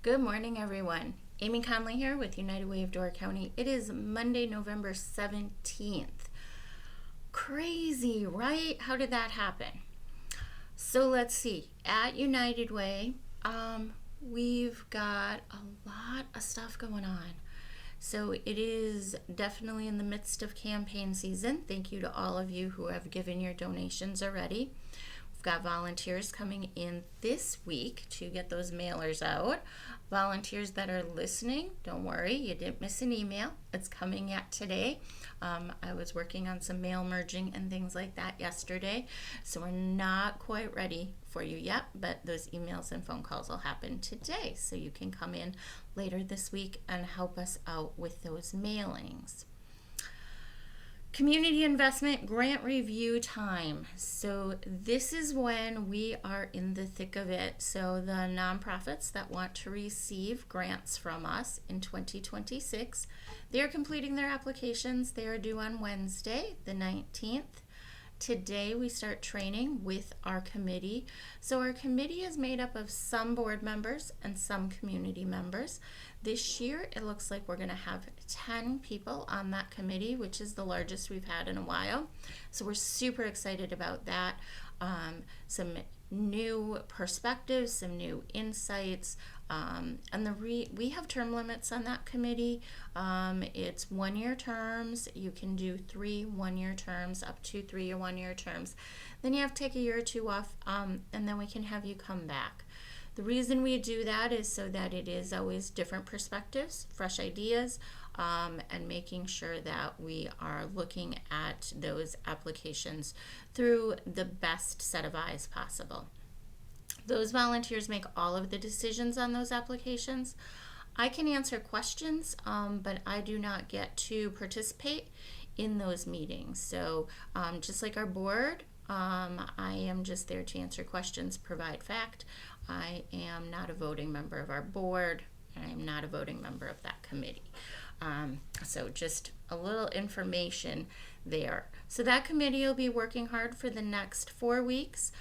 Good morning, everyone. Amy Conley here with United Way of Door County. It is Monday, November 17th. Crazy, right? How did that happen? So let's see. At United Way, we've got a lot of stuff going on. So it is definitely in the midst of campaign season. Thank you to all of you who have given your donations already. We've got volunteers coming in this week to get those mailers out. Volunteers that are listening, don't worry, you didn't miss an email. It's coming yet today. I was working on some mail merging and things like that yesterday, so we're not quite ready for you yet, but those emails and phone calls will happen today, so you can come in later this week and help us out with those mailings. Community investment grant review time. So this is when we are in the thick of it. So the nonprofits that want to receive grants from us in 2026, they're completing their applications. They are due on Wednesday, the 19th. Today we start training with our committee. So our committee is made up of some board members and some community members. This year it looks like we're going to have 10 people on that committee, which is the largest we've had in a while. So we're super excited about that. Some new perspectives, some new insights, and we have term limits on that committee. It's 1-year terms. You can do 3 1-year terms, up to 3 1-year terms. Then you have to take a year or two off, and then we can have you come back. The reason we do that is so that it is always different perspectives, fresh ideas, and making sure that we are looking at those applications through the best set of eyes possible. Those volunteers make all of the decisions on those applications. I can answer questions, but I do not get to participate in those meetings. So just like our board, I am just there to answer questions, provide fact. I am not a voting member of our board. I am not a voting member of that committee. So just a little information there. So that committee will be working hard for the next 4 weeks,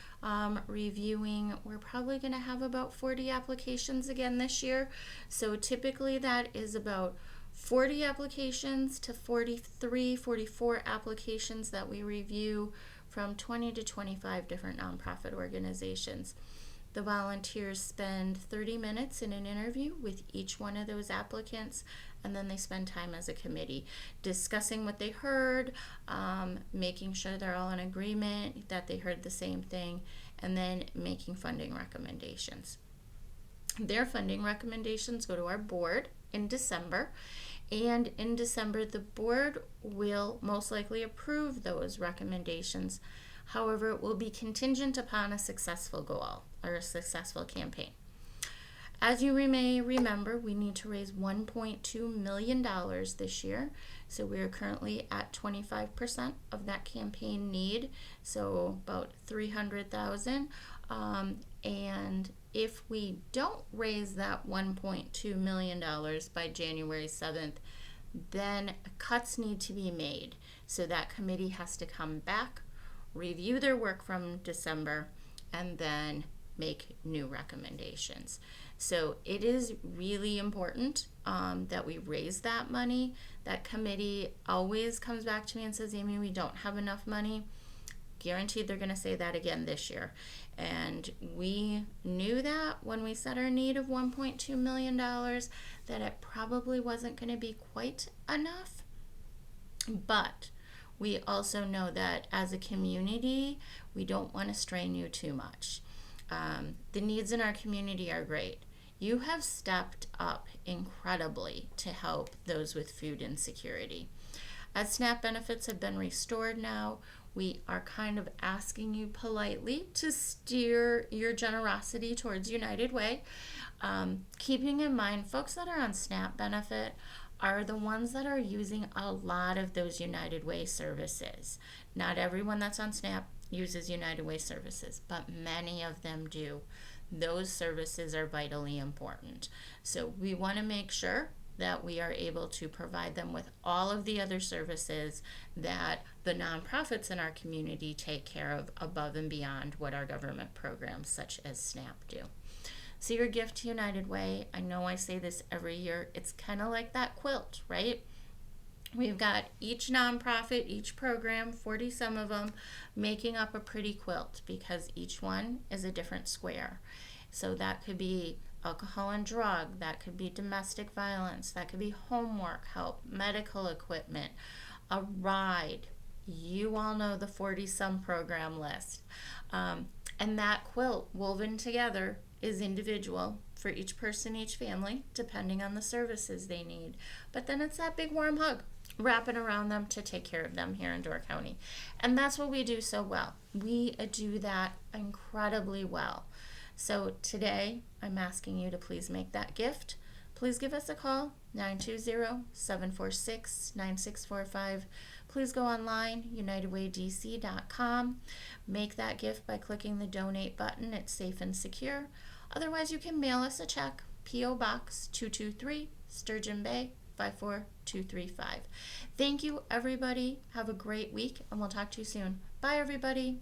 reviewing. We're probably going to have about 40 applications again this year. So typically that is about 40 applications to 43, 44 applications that we review from 20 to 25 different nonprofit organizations. The volunteers spend 30 minutes in an interview with each one of those applicants, and then they spend time as a committee discussing what they heard, making sure they're all in agreement that they heard the same thing, and then making funding recommendations. Their funding recommendations go to our board in December, and in December the board will most likely approve those recommendations. However, it will be contingent upon a successful goal or a successful campaign. As you may remember, we need to raise $1.2 million this year. So we are currently at 25% of that campaign need, so about $300,000. And if we don't raise that $1.2 million by January 7th, then cuts need to be made. So that committee has to come back, review their work from December, and then make new recommendations. So it is really important that we raise that money. That committee always comes back to me and says, Amy, we don't have enough money. Guaranteed they're going to say that again this year. And we knew that when we set our need of $1.2 million, that it probably wasn't going to be quite enough. But we also know that as a community, we don't want to strain you too much. The needs in our community are great. You have stepped up incredibly to help those with food insecurity. As SNAP benefits have been restored now, we are kind of asking you politely to steer your generosity towards United Way. Keeping in mind, folks that are on SNAP benefit are the ones that are using a lot of those United Way services. Not everyone that's on SNAP uses United Way services, but many of them do. Those services are vitally important. So we want to make sure that we are able to provide them with all of the other services that the nonprofits in our community take care of above and beyond what our government programs such as SNAP do. So your gift to United Way, I know I say this every year, it's kind of like that quilt, right? We've got each nonprofit, each program, 40 some of them, making up a pretty quilt because each one is a different square. So that could be alcohol and drug, that could be domestic violence, that could be homework help, medical equipment, a ride. You all know the 40 some program list. And that quilt woven together is individual for each person, each family, depending on the services they need. But then it's that big warm hug wrapping around them to take care of them here in Door County. And that's what we do so well. We do that incredibly well. So today, I'm asking you to please make that gift. Please give us a call, 920-746-9645. Please go online, unitedwaydc.com. Make that gift by clicking the donate button. It's safe and secure. Otherwise, you can mail us a check, P.O. Box 223, Sturgeon Bay, 54235. Thank you, everybody. Have a great week, and we'll talk to you soon. Bye, everybody.